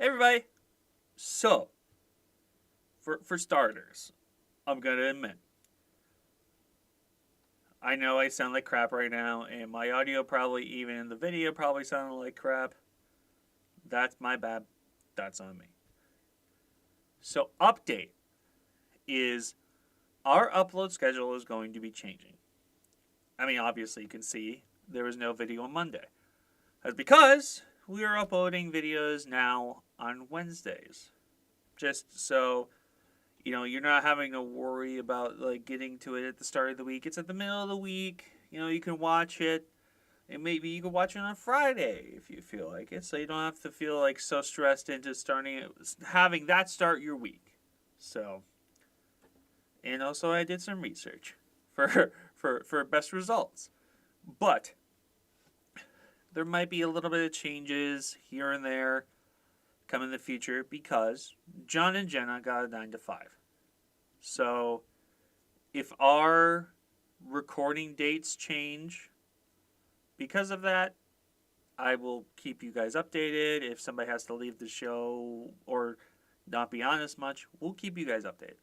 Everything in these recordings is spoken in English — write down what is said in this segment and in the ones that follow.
Hey everybody. So, for starters, I'm gonna admit, I know I sound like crap right now, and my audio probably even in the video probably sounded like crap. That's my bad. That's on me. So, update is our upload schedule is going to be changing. I mean, obviously you can see there was no video on Monday. That's because we are uploading videos now on Wednesdays. Just so you're not having to worry about like getting to it at the start of the week. It's at the middle of the week. You can watch it, and maybe you can watch it on Friday if you feel like it. So you don't have to feel like so stressed into having that start your week. So, and also I did some research for best results, but there might be a little bit of changes here and there come in the future because John and Jenna got a 9 to 5. So if our recording dates change because of that, I will keep you guys updated. If somebody has to leave the show or not be on as much, we'll keep you guys updated.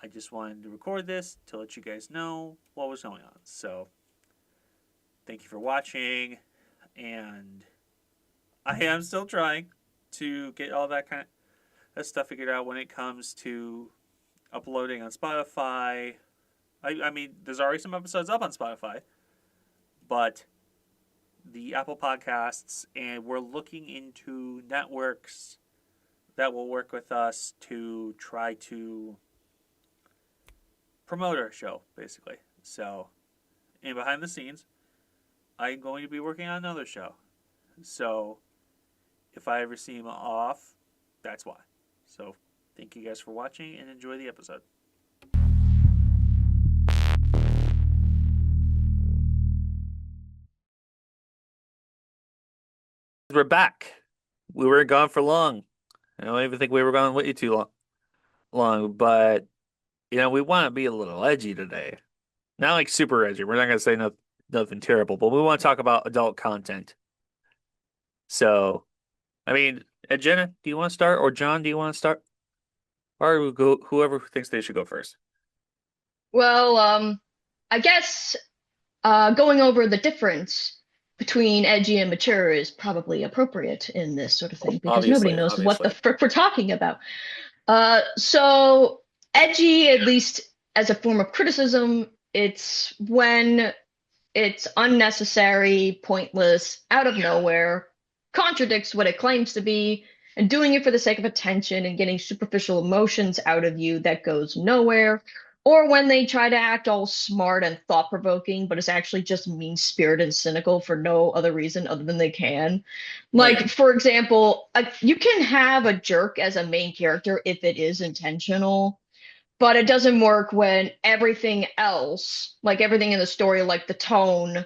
I just wanted to record this to let you guys know what was going on. So thank you for watching, and I am still trying to get all that kind of stuff figured out when it comes to uploading on Spotify. I mean, there's already some episodes up on Spotify, but the Apple Podcasts, and we're looking into networks that will work with us to try to promote our show, basically. So, and behind the scenes, I'm going to be working on another show. So, if I ever seem off, that's why. So, thank you guys for watching and enjoy the episode. We're back. We were gone for long. I don't even think we were gone way too long, but we want to be a little edgy today. Not like super edgy. We're not going to say nothing terrible, but we want to talk about adult content. So, I mean, Jenna, do you want to start, or John, do you want to start? Or we'll go, whoever thinks they should go first. Well, I guess going over the difference between edgy and mature is probably appropriate in this sort of thing because nobody Obviously, knows what the obviously. frick we're talking about. So edgy, at least as a form of criticism, it's when it's unnecessary, pointless, out of nowhere, contradicts what it claims to be, and doing it for the sake of attention and getting superficial emotions out of you that goes nowhere. Or when they try to act all smart and thought-provoking, but it's actually just mean-spirited and cynical for no other reason other than they can. Oh yeah. Like, for example, you can have a jerk as a main character if it is intentional, but it doesn't work when everything else, like everything in the story, like the tone,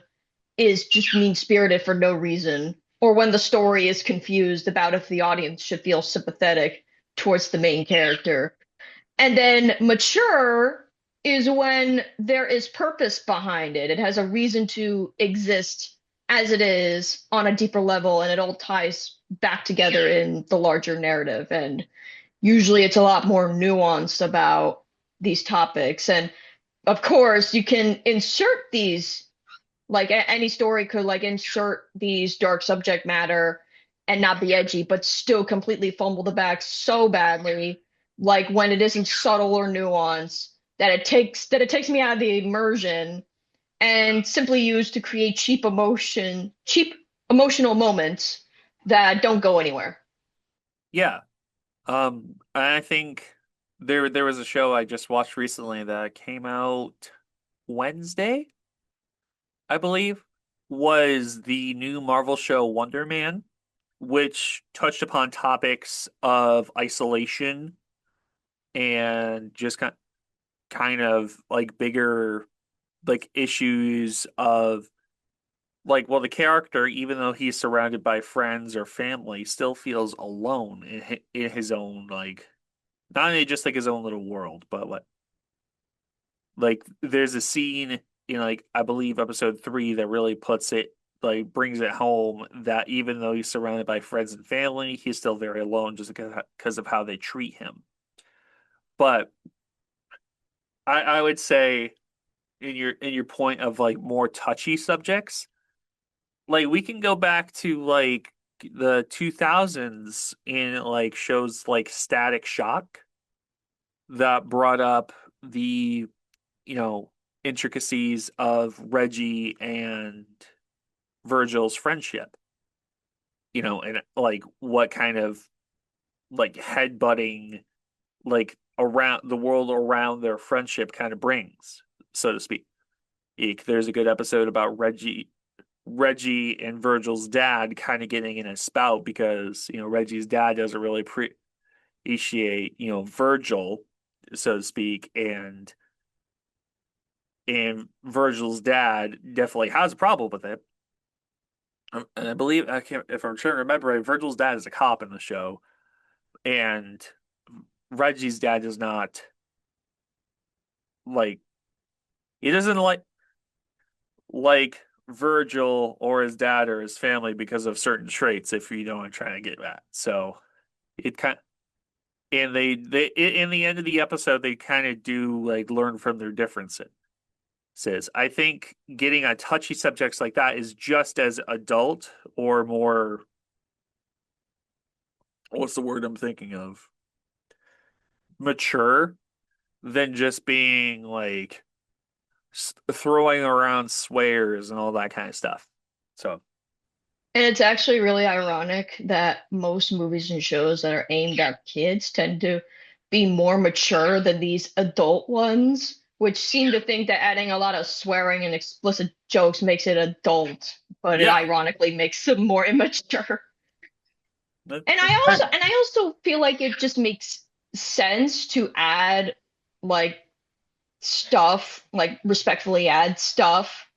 is just mean-spirited for no reason, or when the story is confused about if the audience should feel sympathetic towards the main character. And then mature is when there is purpose behind it. It has a reason to exist as it is on a deeper level, and it all ties back together in the larger narrative. And usually it's a lot more nuanced about these topics. And of course, you can insert these, like any story could like insert these dark subject matter and not be edgy, but still completely fumble the bag so badly, like when it isn't subtle or nuanced, that it takes me out of the immersion and simply used to create cheap emotional moments that don't go anywhere. Yeah. I think there was a show I just watched recently that came out Wednesday, I believe, was the new Marvel show Wonder Man, which touched upon topics of isolation and just kind of like bigger like issues of like, well, the character, even though he's surrounded by friends or family, still feels alone in his own like not only just like his own little world, but like there's a scene in like I believe episode 3 that really puts like brings it home that even though he's surrounded by friends and family, he's still very alone just because of how they treat him. But I would say in your point of like more touchy subjects, like we can go back to like the 2000s in like shows like Static Shock that brought up the, you know, intricacies of Reggie and Virgil's friendship, you know, and like what kind of like headbutting like around the world around their friendship kind of brings, so to speak. There's a good episode about Reggie and Virgil's dad kind of getting in a spout because, you know, Reggie's dad doesn't really appreciate, you know, Virgil, so to speak, and Virgil's dad definitely has a problem with it. And I believe I can't if I'm trying to remember right, Virgil's dad is a cop in the show, and Reggie's dad does not like he doesn't like Virgil or his dad or his family because of certain traits, if you know what I'm trying to get at. So it kind and they in the end of the episode they kind of do like learn from their differences. I think getting on touchy subjects like that is just as adult or more, what's the word I'm thinking of? Mature than just being like throwing around swears and all that kind of stuff. So, And it's actually really ironic that most movies and shows that are aimed at kids tend to be more mature than these adult ones, which seem to think that adding a lot of swearing and explicit jokes makes it adult, but it yeah, ironically makes them more immature. that, And that, I also feel like it just makes sense to add like stuff, like respectfully add stuff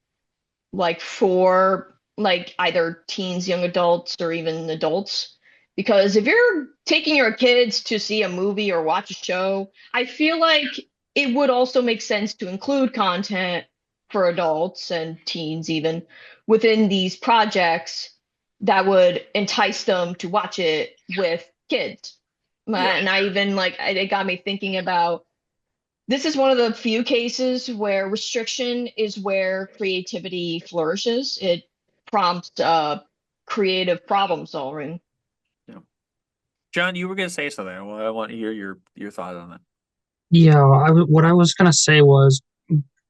like for like either teens, young adults, or even adults. Because if you're taking your kids to see a movie or watch a show, I feel like it would also make sense to include content for adults and teens even within these projects that would entice them to watch it with kids. yeah. And I even like it got me thinking about this is one of the few cases where restriction is where creativity flourishes. It prompts creative problem solving. Yeah. John, you were going to say something. Well, I want to hear your thought on that. Yeah, what I was gonna say was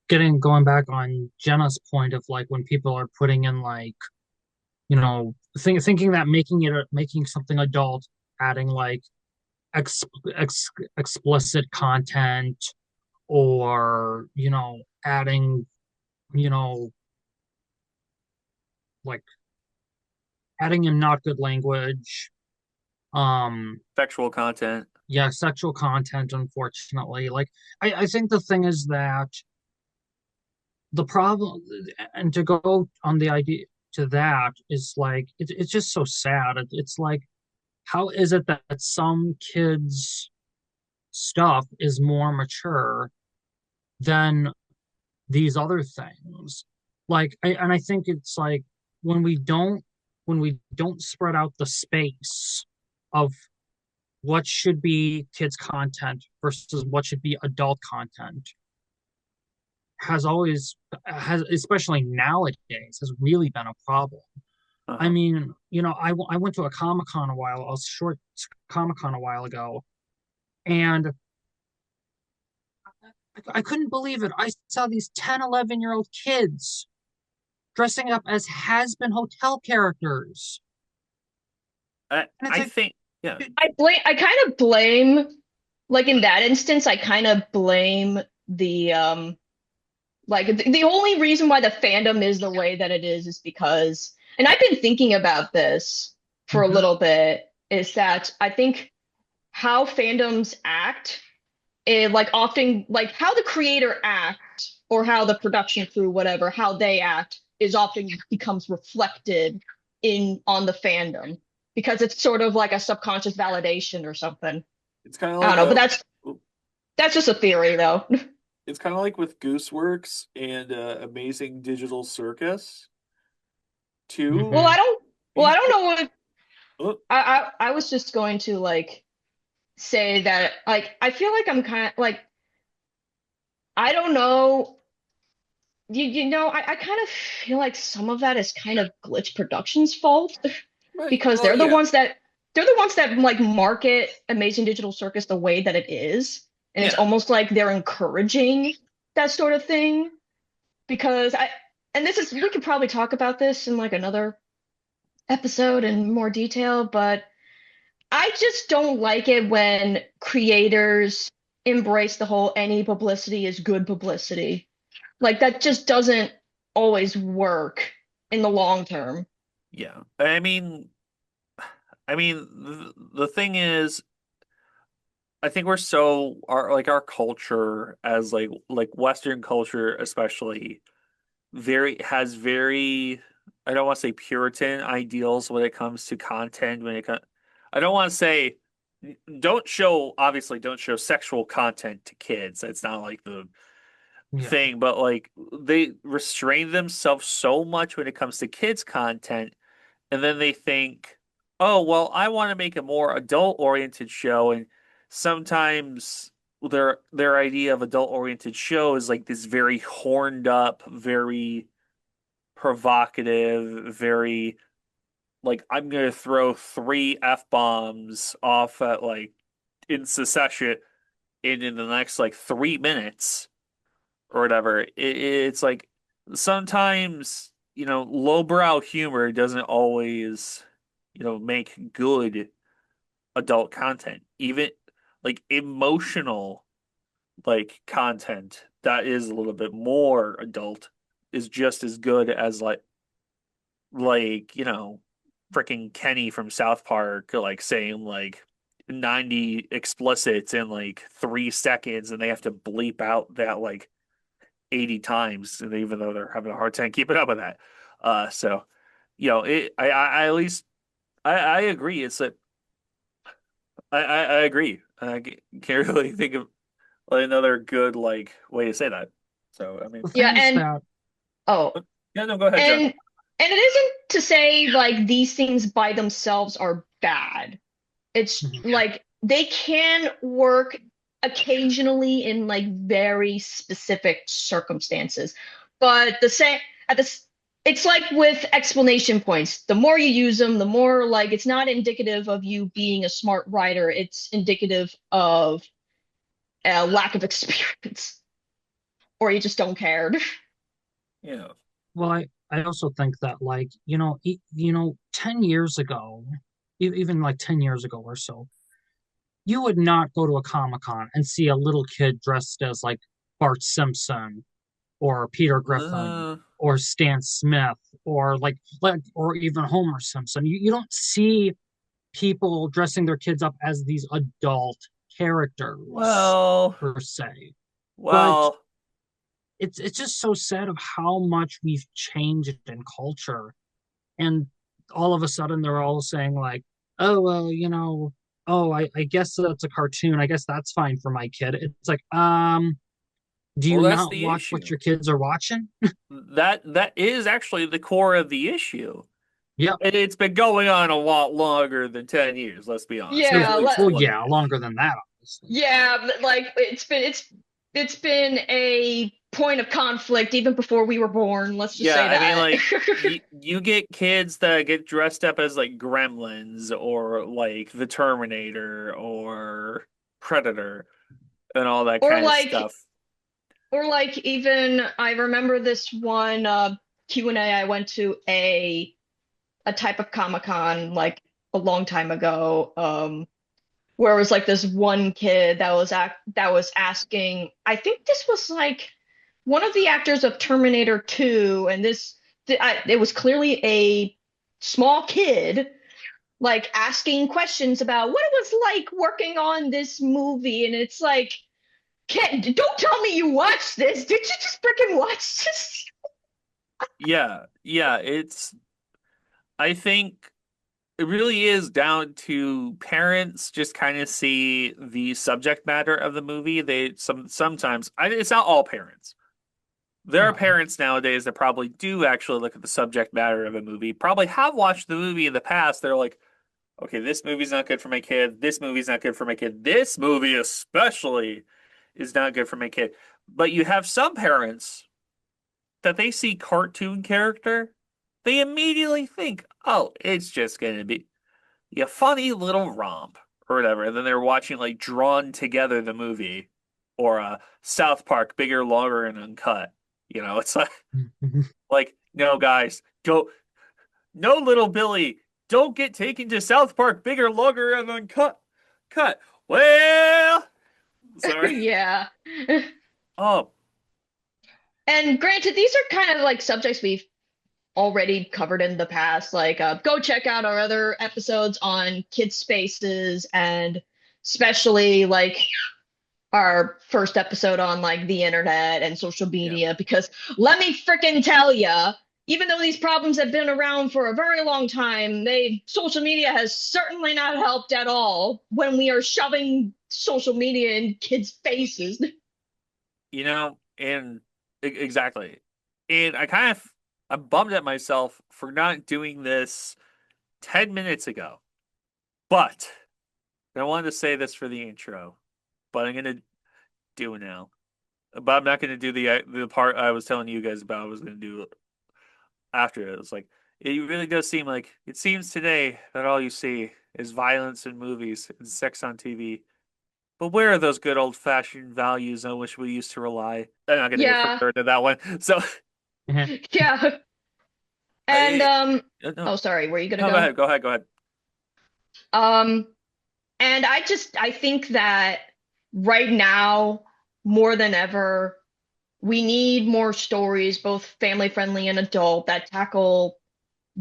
getting going back on Jenna's point of like when people are putting in like thinking that making something adult, adding like ex, explicit content or adding you know like adding in not good language, um Sexual content. yeah, sexual content, unfortunately. Like I think the thing is that the problem, and to go on the idea to that, is like it's just so sad. It's like, how is it that some kids stuff is more mature than these other things? Like and I think it's like when we don't spread out the space of what should be kids content versus what should be adult content, has always has especially nowadays has really been a problem. I Uh-huh. mean, I went to a short Comic Con a while ago, and I couldn't believe it. I saw these 10, 11-year-old kids dressing up as has-been hotel characters. And it's I like, think, yeah. I kind of blame, like in that instance, I kind of blame the like the only reason why the fandom is the way that it is because, and I've been thinking about this for a mhm, little bit, is that I think how fandoms act, like often like how the creator act or how the production crew, whatever, how they act is often becomes reflected in on the fandom because it's sort of like a subconscious validation or something. It's kind of I don't like know, but a that's just a theory though. it's kind of like with Gooseworks and Amazing Digital Circus. Two, Well, Hmm. I don't know what oh, I was just going to like say that like I feel like I'm kind of like I don't know. I kind of feel like some of that is kind of Glitch Productions' fault right. because Well, yeah, they're the ones that like market Amazing Digital Circus the way that it is, and it's yeah, almost like they're encouraging that sort of thing because I and this is we could probably talk about this in like another episode in more detail, but I just don't like it when creators embrace the whole any publicity is good publicity. Like that just doesn't always work in the long term. yeah. I mean, the thing is, I think we're so our culture as like Western culture especially very I don't want to say Puritan ideals when it comes to content I don't want to say don't show sexual content to kids. It's not like the Yeah. thing, but like they restrain themselves so much when it comes to kids content, and then they think, oh, well, I want to make a more adult oriented show. And sometimes their idea of adult oriented show is like this very horned up, very provocative, very like I'm gonna throw three F-bombs off at like in succession in the next like 3 minutes or whatever. It's like sometimes, lowbrow humor doesn't always, make good adult content. Even like emotional like content that is a little bit more adult is just as good as like freaking Kenny from South Park like saying like 90 explicits in like 3 seconds and they have to bleep out that like 80 times, and even though they're having a hard time keeping up with that. So I at least I agree. It's that I agree. Can't really think of another good like way to say that. So I mean, The Yeah, thing is and that, oh, yeah, no, go ahead, Joe. and it isn't to say like these things by themselves are bad. It's mhm, like they can work occasionally in like very specific circumstances. But the same at this it's like with explanation points. The more you use them, the more like it's not indicative of you being a smart writer. It's indicative of a lack of experience or you just don't care. Yeah. well, I also think that, like, 10 years ago, even like 10 years ago or so, you would not go to a Comic-Con and see a little kid dressed as like Bart Simpson or Peter Griffin Uh, or Stan Smith or or even Homer Simpson. You don't see people dressing their kids up as these adult characters well, per se. But well, it's just so sad of how much we've changed in culture. And all of a sudden they're all saying like, oh well, oh I guess that's a cartoon. I guess that's fine for my kid. It's like, do well, you that's not the watch what issue. your kids are watching? That is actually the core of the issue. Yep. And it's been going on a lot longer than 10 years, let's be honest. At Yeah, least Well, 20 yeah, years. longer than that, obviously. yeah, but, like it's been a point of conflict even before we were born. Let's just Yeah, say I mean, that. like, you get kids that get dressed up as, like, Gremlins or, like, the Terminator or Predator and all that Or kind of like stuff. or like even I remember this one Q&A I went to a type of Comic-Con like a long time ago where it was like this one kid that was asking I think this was like one of the actors of Terminator 2 and it was clearly a small kid like asking questions about what it was like working on this movie and it's like kid, don't tell me you watched this. Did you just freaking watch this? Yeah, yeah, I think it really is down to parents just kind of see the subject matter of the movie. Sometimes it's not all parents, There are Yeah. parents nowadays that probably do actually look at the subject matter of a movie, probably have watched the movie in the past. They're like, okay, this movie's not good for my kid. This movie's not good for my kid. This movie especially is not good for my kid. But you have some parents that they see cartoon character, they immediately think, oh, it's just gonna be a funny little romp or whatever. And then they're watching like drawn together the movie or South Park, bigger, longer, and uncut. It's like no guys, go no little Billy, don't get taken to South Park, bigger, longer, and uncut. Cut. Well, sorry. Yeah. Oh, And granted, these are kind of like subjects we've already covered in the past. Like, go check out our other episodes on kids' spaces, and especially like our first episode on like the internet and social yeah. media. Because let me freaking tell ya, even though these problems have been around for a very long time, social media has certainly not helped at all when we are shoving social media in kids' faces. And exactly. And I'm bummed at myself for not doing this 10 minutes ago. But I wanted to say this for the intro, but I'm gonna do it now. But I'm not gonna do the part I was telling you guys about. I was gonna do after it. It's like it really does seem like it seems today that all you see is violence in movies and sex on TV. But where are those good old-fashioned values on which we used to rely? I'm not gonna get Yeah, further into that one. So, yeah. And I, no, oh, sorry, were you gonna no, go? go ahead, go ahead. Um, and I think that right now, more than ever, we need more stories, both family friendly and adult, that tackle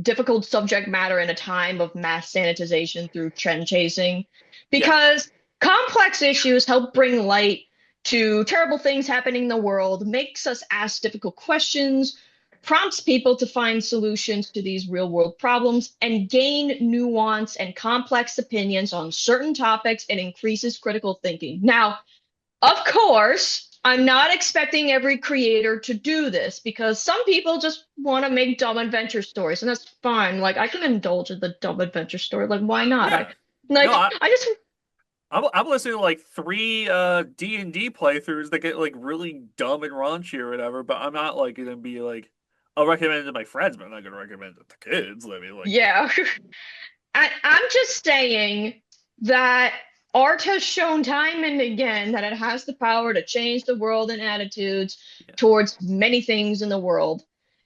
difficult subject matter in a time of mass sanitization through trend chasing. Yeah, Because complex issues help bring light to terrible things happening in the world, makes us ask difficult questions, prompts people to find solutions to these real world problems, and gain nuance and complex opinions on certain topics, and increases critical thinking. Now, of course, I'm not expecting every creator to do this, because some people just want to make dumb adventure stories, and that's fine. Like, I can indulge in the dumb adventure story. Like, why not? yeah. No, I just I'm listening to like three D&D playthroughs that get like really dumb and raunchy or whatever, but I'm not like gonna be like I'll recommend it to my friends, but I'm not gonna recommend it to kids. I mean, like, yeah. I'm just saying that art has shown time and again that it has the power to change the world and attitudes yeah, towards many things in the world.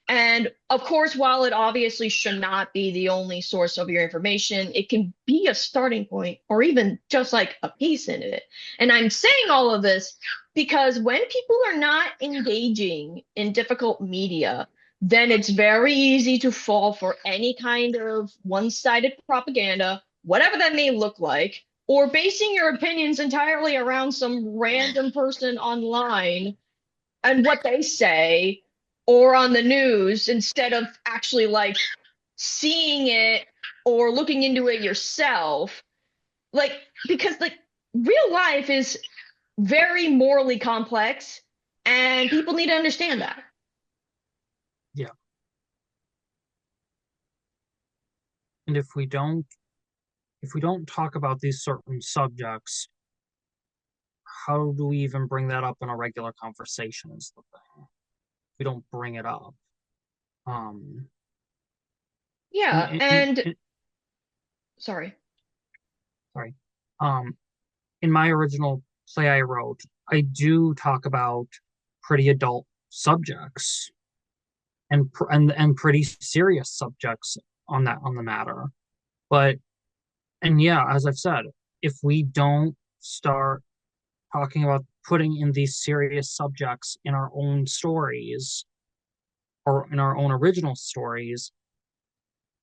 And of course, while it obviously should not be the only source of your information, it can be a starting point or even just like a piece in it. And I'm saying all of this because when people are not engaging in difficult media, then it's very easy to fall for any kind of one-sided propaganda, whatever that may look like, or basing your opinions entirely around some random person online and what they say or on the news instead of actually like seeing it or looking into it yourself. Like, because like real life is very morally complex and people need to understand that. Yeah. And if we don't talk about these certain subjects, how do we even bring that up in a regular conversation is the thing. We don't bring it up. Um in, Yeah, in, and in sorry. sorry. Um in my original play I wrote, I do talk about pretty adult subjects and pretty serious subjects on the matter. But and yeah, as I've said, if we don't start talking about putting in these serious subjects in our own stories or in our own original stories,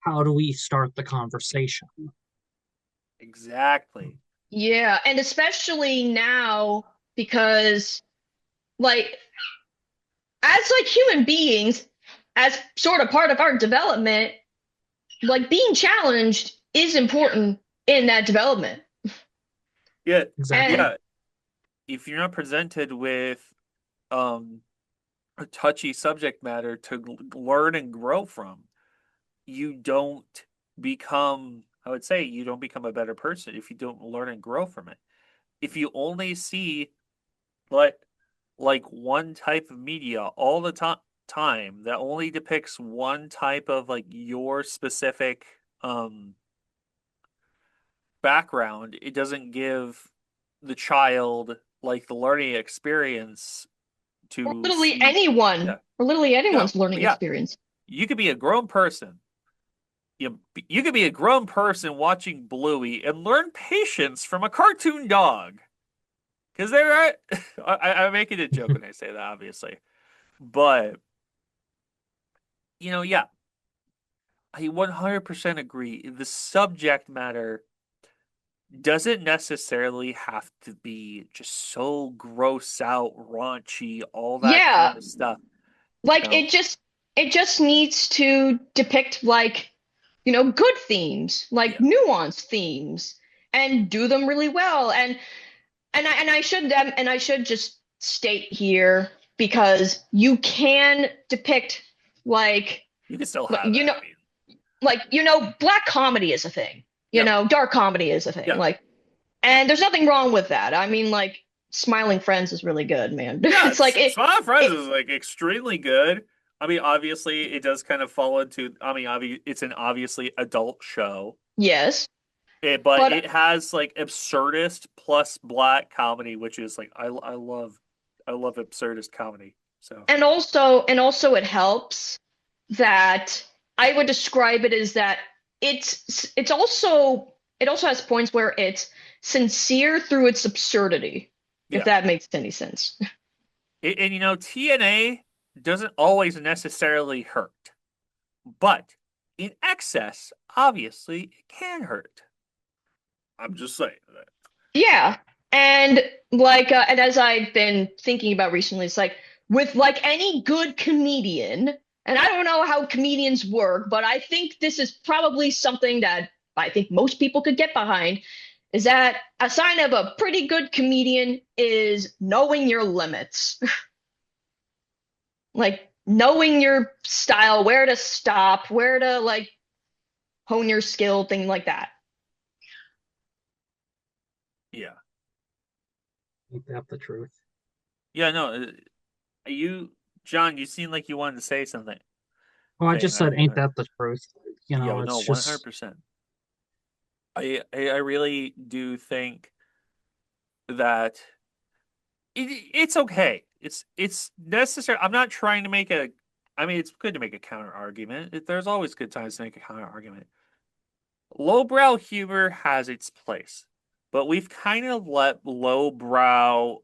how do we start the conversation? exactly. Yeah, and especially now because like as like human beings, as sort of part of our development, like being challenged is important in that development. Yeah, Exactly. And yeah. If you're not presented with um a touchy subject matter to learn and grow from. You don't become, I would say, you don't become a better person if you don't learn and grow from it. If you only see like one type of media all the time that only depicts one type of like your specific background, it doesn't give the child like the learning experience Or to literally see. anyone, Yeah, or literally yeah, anyone's learning yeah. experience. You could be a grown person. You could be a grown person watching Bluey and learn patience from a cartoon dog. Because there are, I'm making a joke when I say that, obviously, but yeah, I 100% agree. The subject matter doesn't necessarily have to be just so gross out, raunchy, all that Yeah, kind of stuff. like No, it just needs to depict like, good themes, like yeah, nuanced themes, and do them really well. And I should just state here, because you can depict like you can still like, have that. I mean, black comedy is a thing. yeah, Dark comedy is a thing. yeah, And there's nothing wrong with that. I mean, like, Smiling Friends is really good, man. yeah. It's like Smile Friends it is like extremely good. I mean, obviously, it does kind of fall into. I mean, it's an obviously adult show. yes, But but it has like absurdist plus black comedy, which is like I love absurdist comedy. So and also it helps that I would describe it as that it also has points where it's sincere through its absurdity, if yeah, that makes any sense. and TNA doesn't always necessarily hurt, but in excess, obviously, it can hurt. I'm just saying that. Yeah. And and as I've been thinking about recently, it's like with like any good comedian, and I don't know how comedians work, but I think this is probably something that I think most people could get behind, is that a sign of a pretty good comedian is knowing your limits. Like knowing your style, where to stop, where to like hone your skill, thing like that. Yeah, Ain't that the truth? yeah. No, you, John, you seem like you wanted to say something. Well, I Thing. just said, ain't that the truth? Yeah, well, no, It's one hundred just, percent. I really do think that it's okay. It's necessary. I'm not trying to make a. I mean, it's good to make a counter argument. There's always good times to make a counter argument. Lowbrow humor has its place, but we've kind of let lowbrow,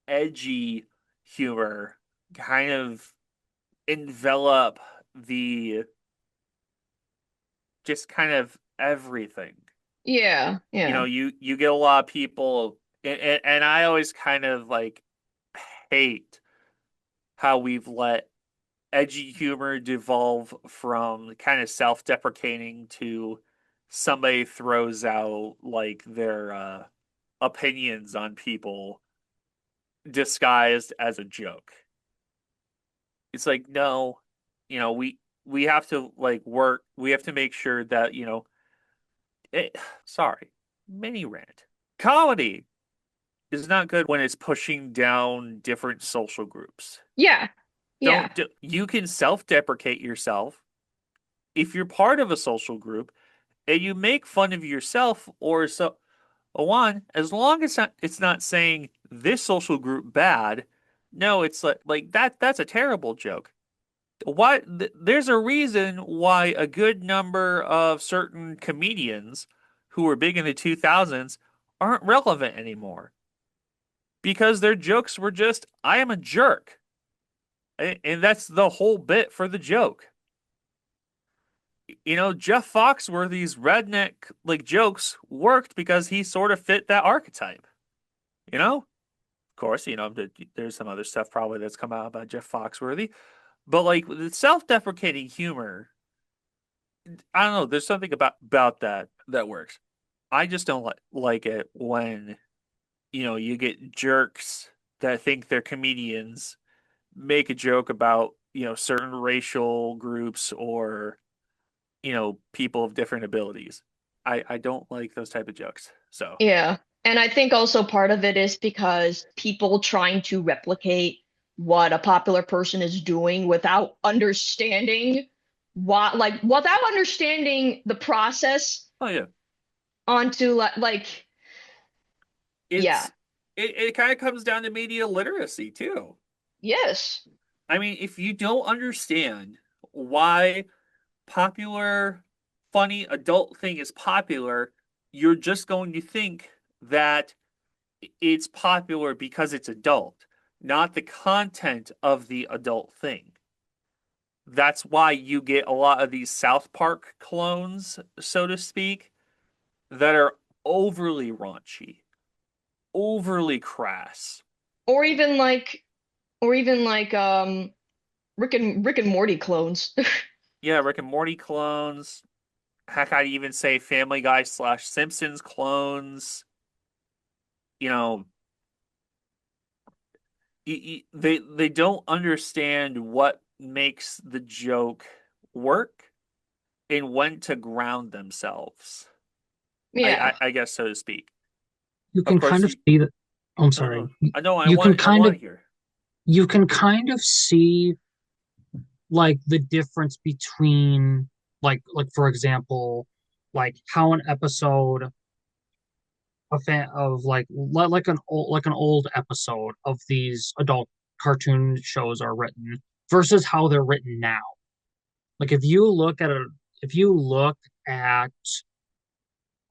edgy humor kind of envelop the just kind of everything. Yeah, yeah. You get a lot of people, and I always kind of like hate how we've let edgy humor devolve from kind of self-deprecating to somebody throws out like their opinions on people disguised as a joke. It's like, no, we have to like work. We have to make sure that sorry, mini rant. Comedy is not good when it's pushing down different social groups. Yeah. Yeah. Don't do, you can self-deprecate yourself if you're part of a social group and you make fun of yourself or so one, as long as it's not saying this social group bad. No, it's like that's a terrible joke. Why there's a reason why a good number of certain comedians who were big in the 2000s aren't relevant anymore because their jokes were just I am a jerk. And that's the whole bit for the joke. Jeff Foxworthy's redneck like jokes worked because he sort of fit that archetype. Of course, there's some other stuff probably that's come out about Jeff Foxworthy, but like the self-deprecating humor, I don't know. There's something about that works. I just don't like it when you get jerks that think they're comedians make a joke about, certain racial groups or, people of different abilities. I don't like those type of jokes. So, Yeah. And I think also part of it is because people trying to replicate what a popular person is doing without understanding without understanding the process oh yeah, onto like, yeah, it's it kind of comes down to media literacy too. yes. I mean, if you don't understand why popular, funny adult thing is popular, you're just going to think that it's popular because it's adult, not the content of the adult thing. That's why you get a lot of these South Park clones, so to speak, that are overly raunchy, overly crass. Or even like Rick and Morty clones. Yeah, Rick and Morty clones. Heck, I'd even say Family Guy slash Simpsons clones. You know, they don't understand what makes the joke work and when to ground themselves. I, Yeah. I, I guess so to speak. You Of can course, kind of see that. I'm no, no, sorry. I know. You can I kind want of to hear. you can kind of see like the difference between like for example, like how an episode a fan of like an old episode of these adult cartoon shows are written versus how they're written now. Like if you look at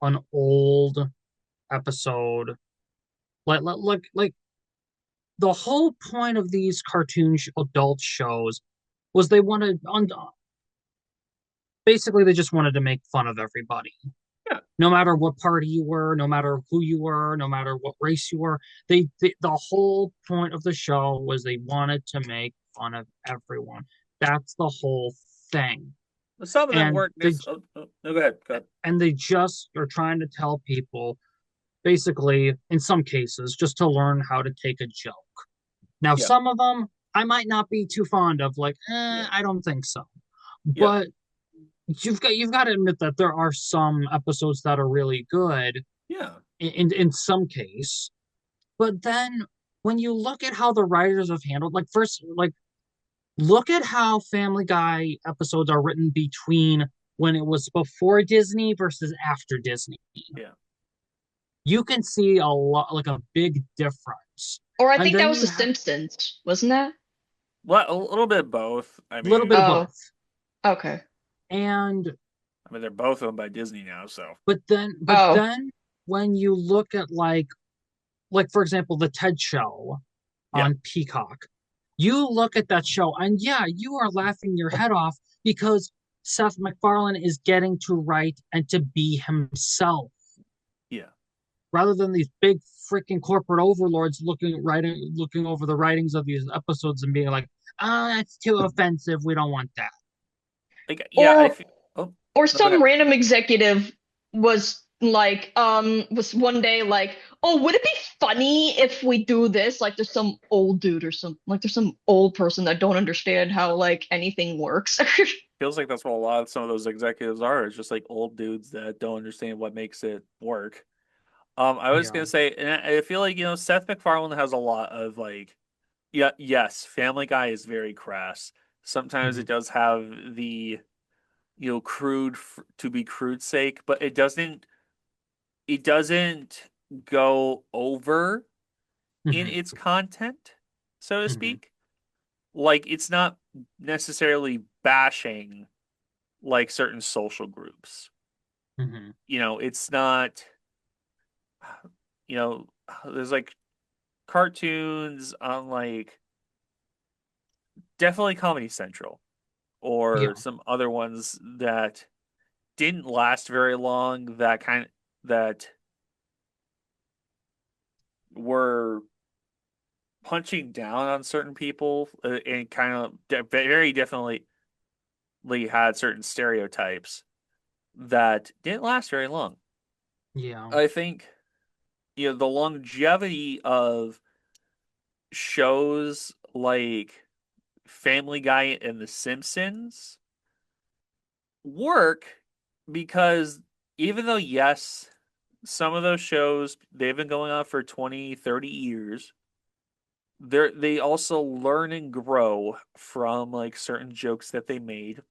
an old episode, like the whole point of these adult shows was they wanted on basically they just wanted to make fun of everybody. Yeah, No matter what party you were, no matter who you were, no matter what race you were, the whole point of the show was they wanted to make fun of everyone. That's the whole thing. some of them And weren't. No, go ahead. Go ahead. they just are trying to tell people basically in some cases just to learn how to take a joke. Now Yeah, some of them I might not be too fond of, like yeah, I don't think so. yeah, But you've got to admit that there are some episodes that are really good yeah. in some case. But then when you look at how the writers have handled, like first, like look at how Family Guy episodes are written between when it was before Disney versus after Disney. Yeah. You can see a lot, like a big difference. Or I And think that then was you The have Simpsons, wasn't that? Well, a little bit of both. a little bit of Oh, both. okay. And They're both owned by Disney now, so but Oh, then when you look at like for example the Ted show yeah, on Peacock, you look at that show and yeah, you are laughing your head off because Seth MacFarlane is getting to write and to be himself yeah. rather than these big freaking corporate overlords looking over the writings of these episodes and being like, oh, that's too offensive, we don't want that. Like, yeah, I or feel. Oh, or no, go some ahead. random executive was one day like, oh, would it be funny if we do this? Like there's some old dude or some like there's some old person that don't understand how like anything works. Feels like that's what some of those executives are. It's just like old dudes that don't understand what makes it work. I was Yeah. gonna say, and I feel like Seth MacFarlane has a lot of like, yeah, yes, Family Guy is very crass. Sometimes Mm-hmm. it does have the crude to be crude sake, but it doesn't go over in Mm-hmm. its content, so to Mm-hmm. speak. Like it's not necessarily bashing like certain social groups. Mm-hmm. It's not, you know, there's like cartoons on like definitely Comedy Central or Yeah. some other ones that didn't last very long that were punching down on certain people and kind of very definitely had certain stereotypes that didn't last very long. Yeah. I think the longevity of shows like Family Guy and The Simpsons work because even though, yes, some of those shows, they've been going on for 20, 30 years, they also learn and grow from like certain jokes that they made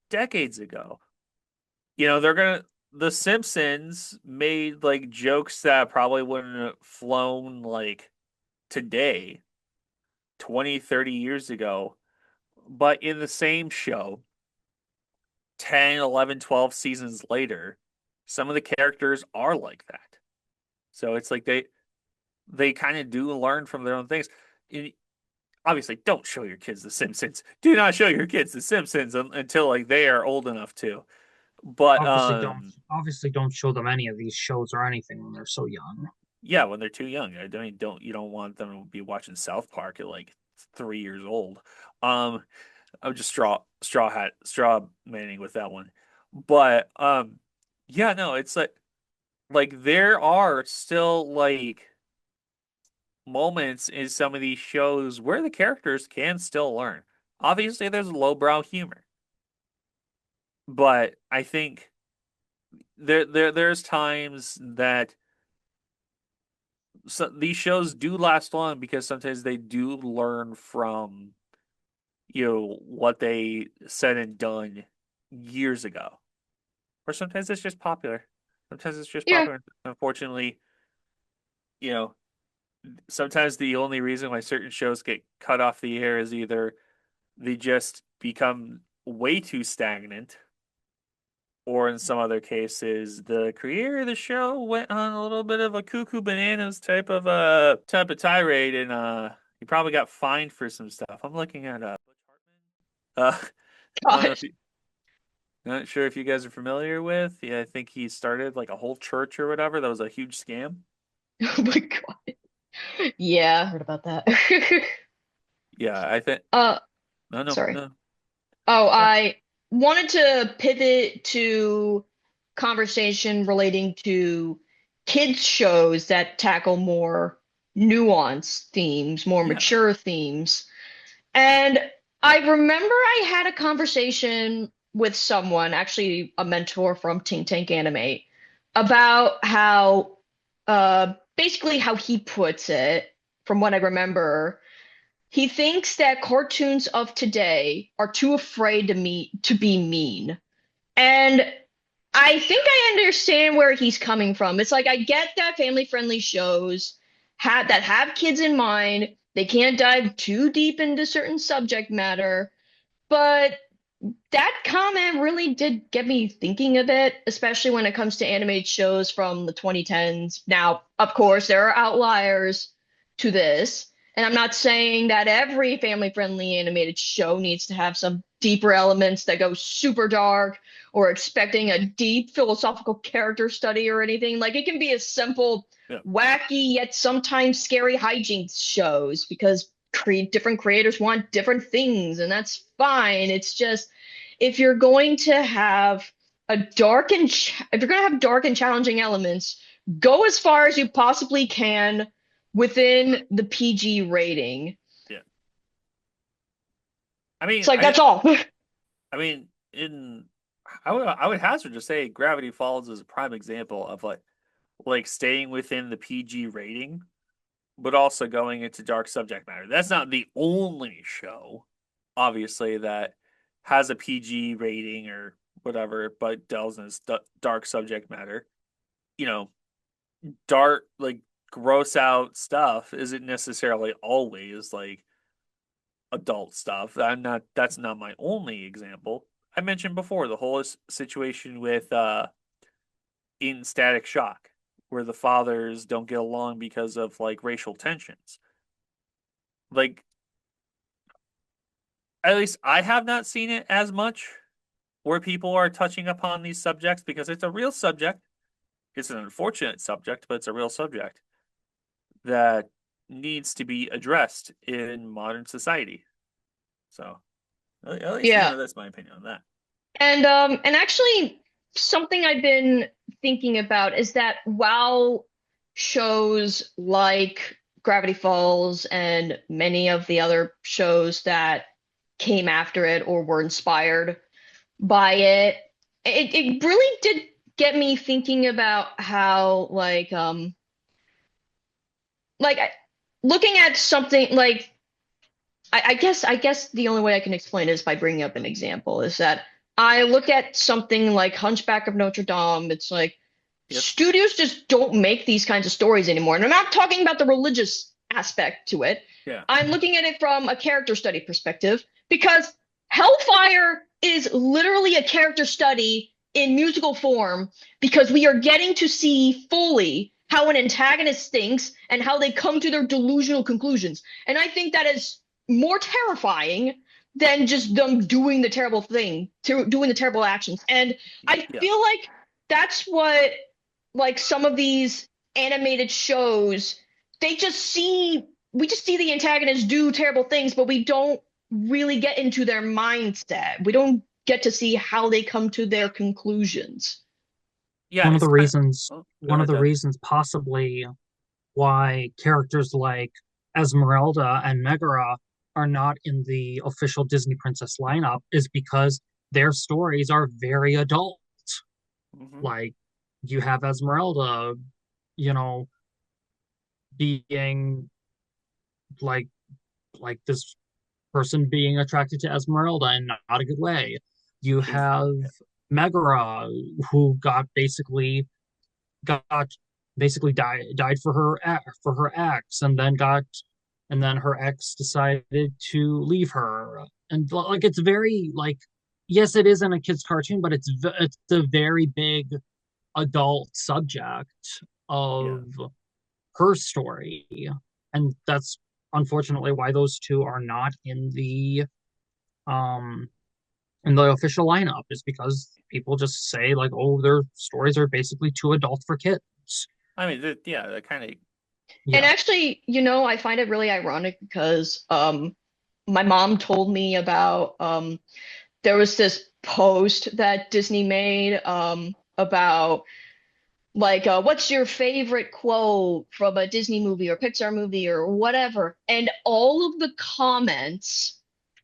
decades ago. The Simpsons made like jokes that probably wouldn't have flown like today, 20, 30 years ago. But in the same show, 10, 11, 12 seasons later, some of the characters are like that. So it's like they kind of do learn from their own things. And obviously, don't show your kids The Simpsons. Do not show your kids The Simpsons until like they are old enough to. But Obviously don't show them any of these shows or anything when they're so young. yeah, when they're too young, I don't you don't want them to be watching South Park at like 3 years old. Um, I'm just straw manning with that one. But yeah, no, it's like there are still like moments in some of these shows where the characters can still learn. Obviously, there's lowbrow humor, but I think there's times that these shows do last long because sometimes they do learn from what they said and done years ago, or sometimes it's just popular. Sometimes it's just Yeah. popular. Unfortunately, you know, sometimes the only reason why certain shows get cut off the air is either they just become way too stagnant, or in some other cases, the creator of the show went on a little bit of a cuckoo bananas type of tirade, and he probably got fined for some stuff. I'm looking at uh I don't know God. if you, not sure if you guys are familiar with. Yeah, I think he started like a whole church or whatever. That was a huge scam. Oh my God. Yeah, I heard about that. Yeah, I think Uh, no, no, sorry. no. Oh, Yeah, I wanted to pivot to conversation relating to kids shows that tackle more nuanced themes, more yeah, mature themes. And I remember I had a conversation with someone, actually a mentor from TinkTank Anime, about how basically how he puts it, from what I remember, he thinks that cartoons of today are too afraid to be mean. And I think I understand where he's coming from. It's like I get that family-friendly shows have kids in mind. They can't dive too deep into certain subject matter, but that comment really did get me thinking a bit, especially when it comes to animated shows from the 2010s. Now, of course, there are outliers to this, and I'm not saying that every family-friendly animated show needs to have some deeper elements that go super dark or expecting a deep philosophical character study or anything. Like it can be a simple, yeah. wacky yet sometimes scary hijinks shows because different creators want different things, and that's fine. It's just if you're going to have if you're going to have dark and challenging elements, go as far as you possibly can within the PG rating. Yeah. I mean, It's like that's all. I mean, in I would hazard to say Gravity Falls is a prime example of like staying within the PG rating, but also going into dark subject matter. That's not the only show, obviously, that has a PG rating or whatever, but delves into dark subject matter. You know, dark like gross out stuff isn't necessarily always like adult stuff. That's not my only example. I mentioned before the whole situation with in Static Shock, where the fathers don't get along because of like racial tensions. Like at least I have not seen it as much where people are touching upon these subjects because it's a real subject. It's an unfortunate subject, but it's a real subject that needs to be addressed in modern society. So at least Yeah. that's my opinion on that. And actually something I've been thinking about is that while shows like Gravity Falls and many of the other shows that came after it or were inspired by it. It really did get me thinking about how like looking at something like I guess the only way I can explain it is by bringing up an example is that I look at something like Hunchback of Notre Dame. It's like Yep. studios just don't make these kinds of stories anymore. And I'm not talking about the religious aspect to it. Yeah. I'm looking at it from a character study perspective because Hellfire is literally a character study in musical form because we are getting to see fully how an antagonist thinks and how they come to their delusional conclusions. And I think that is more terrifying than just them doing the terrible thing, doing the terrible actions. And I Yeah. feel like that's what like some of these animated shows, we just see the antagonist do terrible things, but we don't really get into their mindset. We don't get to see how they come to their conclusions. Yeah. One of It's the kind of. reasons, Oh, go one of ahead, the Deb. reasons possibly why characters like Esmeralda and Megara are not in the official Disney Princess lineup is because their stories are very adult. Hmm. Like you have Esmeralda, you know, being like this person being attracted to Esmeralda in not a good way. You She's. have Yeah. Megara who got basically died for her ex and then her ex decided to leave her and like it's very like yes it isn't a kids cartoon but it's a very big adult subject Yeah. of her story and that's unfortunately why those two are not um in the official lineup is because people just say like oh their stories are basically too adult for kids. I mean, yeah, that kind of. And Yeah. actually, I find it really ironic because my mom told me about there was this post that Disney made about what's your favorite quote from a Disney movie or Pixar movie or whatever, and all of the comments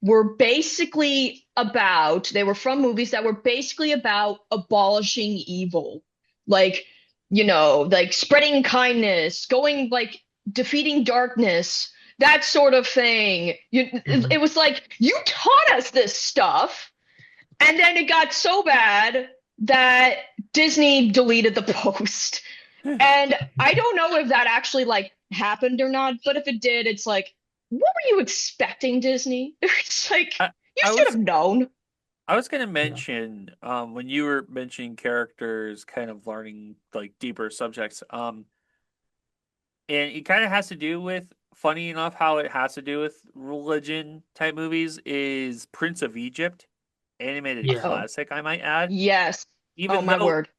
were basically about they were from movies that were basically about abolishing evil, like like spreading kindness, going like defeating darkness, that sort of thing. Mhm. It was like you taught us this stuff and then it got so bad that Disney deleted the post. And I don't know if that actually like happened or not, but if it did, it's like, what were you expecting, Disney? It's like I, you I should was have known. I was gonna Yeah. mention when you were mentioning characters kind of learning like deeper subjects and it kind of has to do with funny enough how it has to do with religion type movies is Prince of Egypt, animated Yeah. Oh, classic I might add. yes. Oh Even my though word.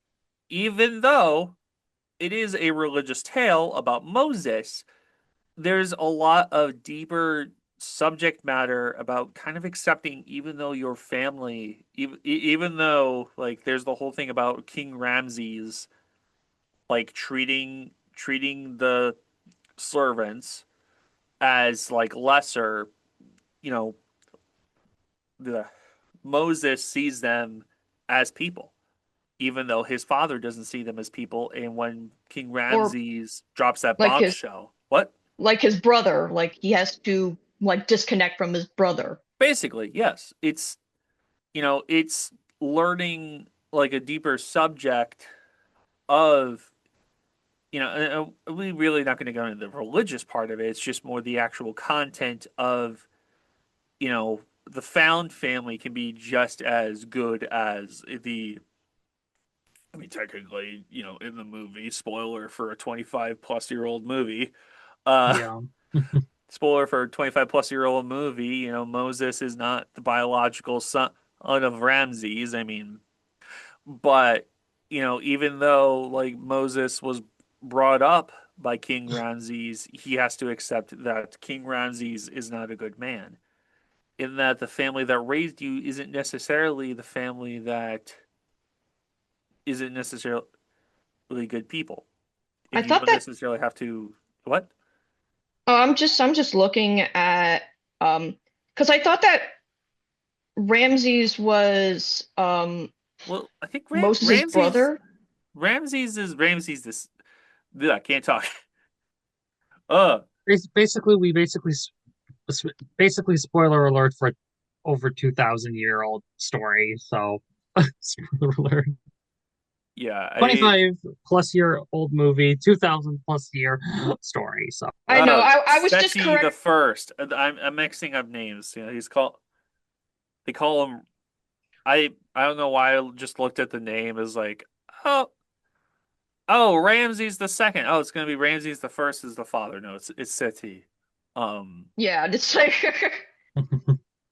even though it is a religious tale about Moses, there's a lot of deeper subject matter about kind of accepting even though your family even though like there's the whole thing about King Ramses like treating the servants as like lesser, you know, the Moses sees them as people even though his father doesn't see them as people, and when King Or Ramses drops that like his bombshell, what? like his brother, like he has to like disconnect from his brother. Basically, yes. It's learning like a deeper subject of we really not going to go into the religious part of it. It's just more the actual content of the found family can be just as good as the. I mean, technically, in the movie, spoiler for a 25 plus year old movie, uh, Yeah. spoiler for a 25 plus year old movie, Moses is not the biological son of Ramses. I mean, but even though like Moses was brought up by King Ramses, he has to accept that King Ramses is not a good man. In that the family that raised you isn't necessarily good people. I And you thought don't that necessarily have to what? Oh, I'm just looking at because I thought that Ramses was Well, I think Moses' Ramses brother. Ramses this. I can't talk. Uh, Basically, basically spoiler alert for over 2,000-year-old story. So, spoiler alert. yeah. 25 plus year old movie, 2000 plus year story. So, I know. I was just Seti the correct. First. I'm mixing up names. You know, he's called. They call him. I don't know why I just looked at the name as like, oh, Ramses the Second. Oh, it's gonna be Ramses the First is the father. No, it's Seti. Um, Yeah, it's like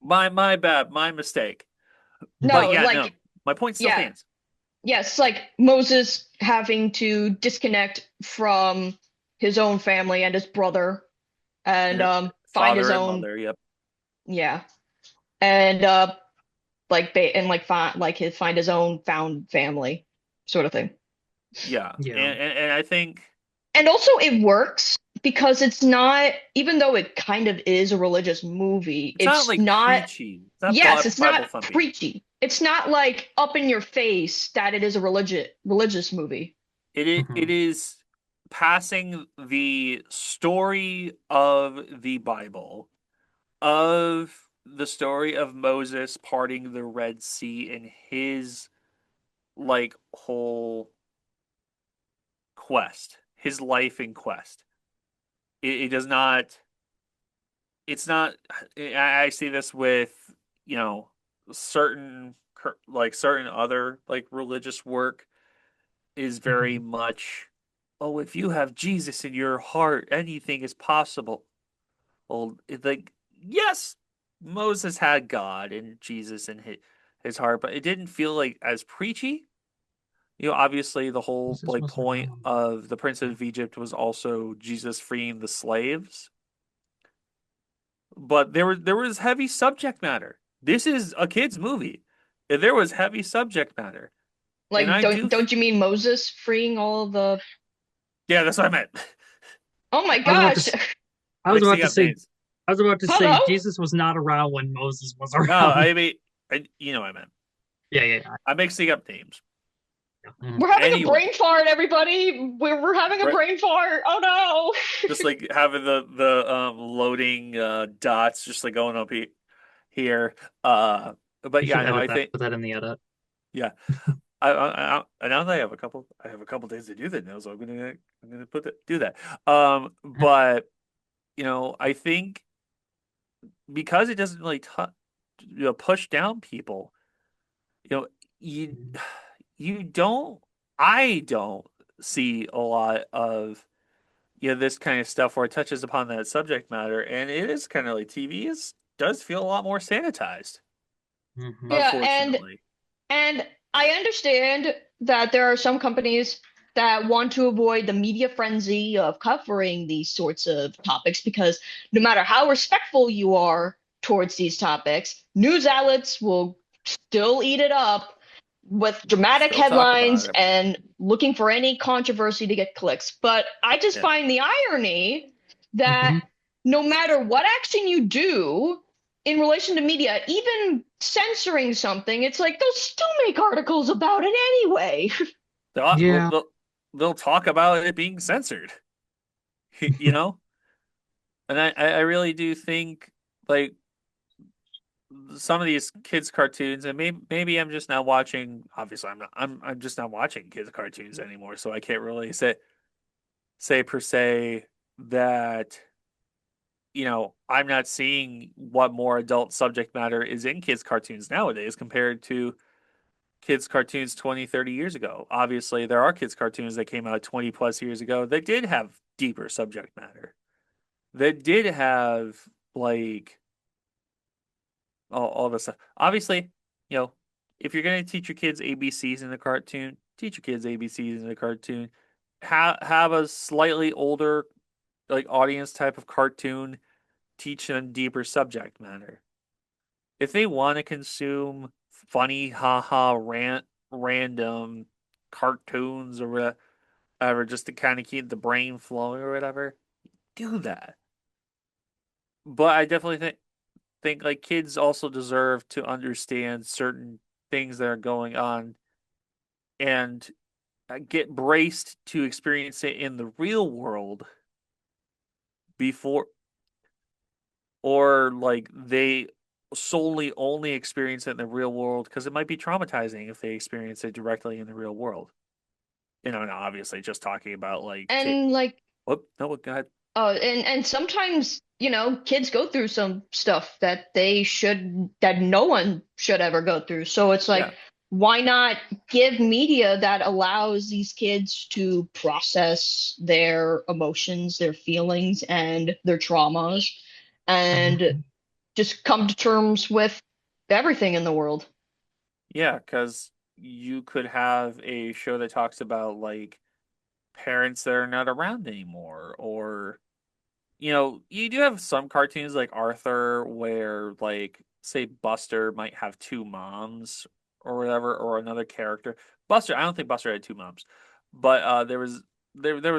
my bad, my mistake. But no, yeah, like no, my point still yeah, stands. yes, like Moses having to disconnect from his own family and his brother and Yep. find his Father and own, mother. Yep. yeah, and find his own found family sort of thing. Yeah, yeah. and I think And also it works because it's not, even though it kind of is a religious movie, it's not it's like not, preachy. It's not yes, it's not Bible thumping. preachy. It's not like up in your face that it is a religious movie. It Mhm. is passing the story of the Bible, of the story of Moses parting the Red Sea and his like whole quest, his life in quest. It does not. It's not. I see this with you know certain certain other like religious work is very Mhm. much. Oh, if you have Jesus in your heart, anything is possible. Well, it's like yes, Moses had God and Jesus in his heart, but it didn't feel like as preachy. You know, obviously the whole Jesus like was point around. of the Prince of Egypt was also Jesus freeing the slaves, but there was heavy subject matter. This is a kids movie. There was heavy subject matter, and Like, I do. don't you mean Moses freeing all of the? Yeah, that's what I meant. Oh my I was about to. gosh! I was about Mixing to up say. names. I was about to say Hello, Jesus was not around when Moses was No, around. I mean, you know what I meant. Yeah, yeah, I'm mixing up names. yeah. Mhm. we're having a Anyway, brain fart, everybody. We're having a right, brain fart. Oh no! just like having the loading dots just like going up here. But You should yeah, no, edit I that. think Put that in the edit. yeah. Now that I have a couple days to do that now, so I'm gonna do that. But you know, I think because it doesn't really push down people, you know, you Mhm. you don't, I don't see a lot of this kind of stuff where it touches upon that subject matter, and it is kind of like TV is does feel a lot more sanitized, Mhm. Yeah, unfortunately. and I understand that there are some companies that want to avoid the media frenzy of covering these sorts of topics because no matter how respectful you are towards these topics, news outlets will still eat it up with dramatic Still talk about headlines it. and looking for any controversy to get clicks. But I just Yeah. find the irony that Mhm. no matter what action you do, in relation to media, even censoring something, it's like they'll still make articles about it anyway. They'll, Yeah. they'll, they'll talk about it being censored, you know? And I really do think like some of these kids cartoons, and maybe I'm just not watching. Obviously, I'm just not watching kids cartoons anymore, so I can't really say per se that I'm not seeing what more adult subject matter is in kids cartoons nowadays compared to kids cartoons 20, 30 years ago. Obviously, there are kids cartoons that came out 20 plus years ago that did have deeper subject matter. That did have like all this stuff. Obviously, you know, if you're going to teach your kids ABCs in the cartoon, teach your kids ABCs in the cartoon. Have a slightly older like audience type of cartoon teach them deeper subject matter. If they want to consume funny haha random cartoons or whatever just to kind of keep the brain flowing or whatever, do that. but I definitely think like kids also deserve to understand certain things that are going on and get braced to experience it in the real world before, or like they solely only experience it in the real world because it might be traumatizing if they experience it directly in the real world. And obviously just talking about like kid. And like Whoop, no, go ahead. and sometimes, kids go through some stuff that no one should ever go through. So it's like, Yeah, why not give media that allows these kids to process their emotions, their feelings, and their traumas, and Mhm. just come to terms with everything in the world. yeah, because you could have a show that talks about like parents that are not around anymore, or you do have some cartoons like Arthur where like say Buster might have two moms or whatever, or another character. Buster, I don't think Buster had two moms, but there was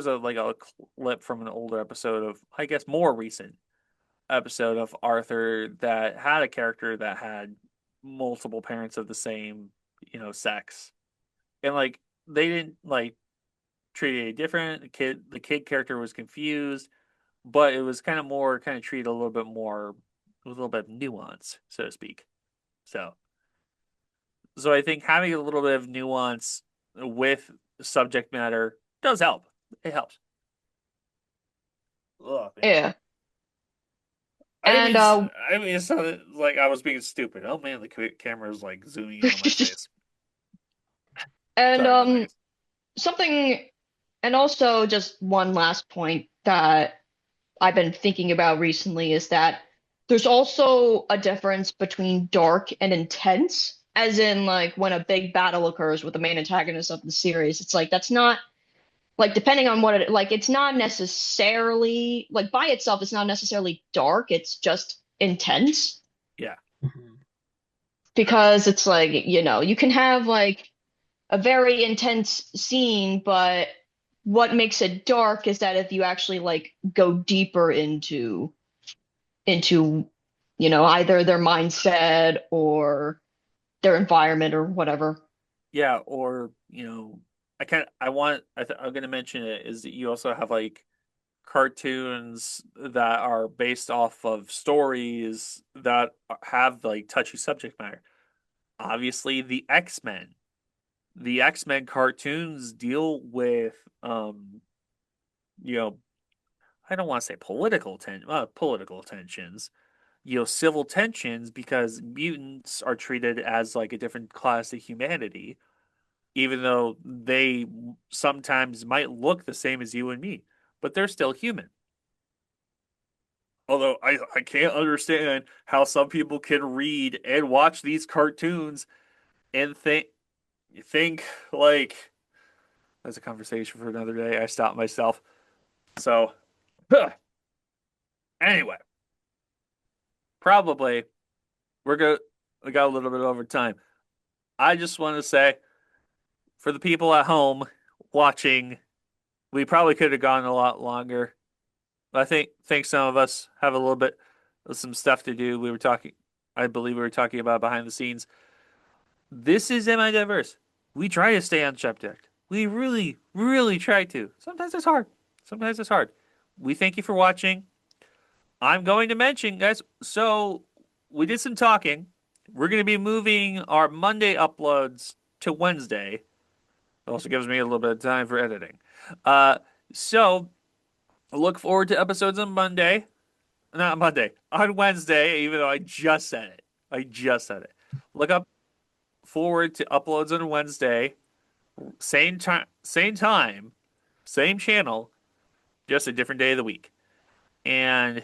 a like a clip from an older episode of, I guess, more recent episode of Arthur that had a character that had multiple parents of the same, sex. And like they didn't like treat it different. The kid character was confused, but it was kind of treated a little bit more with a little bit of nuance, so to speak. So so I think having a little bit of nuance with subject matter does help. It helps. Oh man. Yeah. I didn't And mean I didn't mean it sounded like I was being stupid. Oh man, the camera is like zooming in on my face. and Sorry about that, guys. something and also just one last point that I've been thinking about recently is that there's also a difference between dark and intense, as in like when a big battle occurs with the main antagonist of the series. It's like that's not like depending on what it like it's not necessarily like by itself it's not necessarily dark, it's just intense Yeah, Mhm. because it's like, you can have like a very intense scene, but what makes it dark is that if you actually like go deeper into either their mindset or their environment or whatever. yeah, or I'm gonna mention it is that you also have like cartoons that are based off of stories that have like touchy subject matter. Obviously, the X Men cartoons deal with you know, I don't want to say political tensions, civil tensions because mutants are treated as like a different class of humanity, even though they sometimes might look the same as you and me, but they're still human. Although I can't understand how some people can read and watch these cartoons and think like that's a conversation for another day. I stopped myself. So anyway, probably we got a little bit over time. I just want to say for the people at home watching, we probably could have gone a lot longer. I think some of us have a little bit of some stuff to do. I believe we were talking about behind the scenes. This is MI Diverse. We try to stay on subject. We really, really try to. Sometimes it's hard. Sometimes it's hard. We thank you for watching. I'm going to mention, guys, so we did some talking. We're going to be moving our Monday uploads to Wednesday. It also gives me a little bit of time for editing. Uh, so look forward to episodes on Monday. Not Monday, on Wednesday, even though I just said it. I just said it. Look up forward to uploads on Wednesday. Same time, same channel, just a different day of the week. And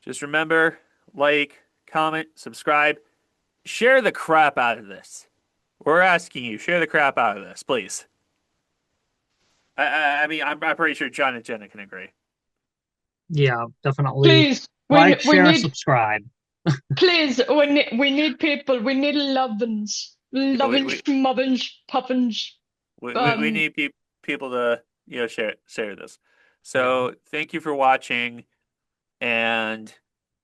just remember, like, comment, subscribe, share the crap out of this. We're asking you, share the crap out of this, please. I mean, I'm pretty sure John and Jenna can agree. Yeah, definitely Please, like, we share, need subscribe. please we need people. We need lovin's, Yeah, lovin's, schmobbins, puffins. we Um, need people to share this. Yeah. So thank you for watching, and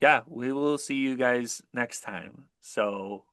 yeah, we will see you guys next time. So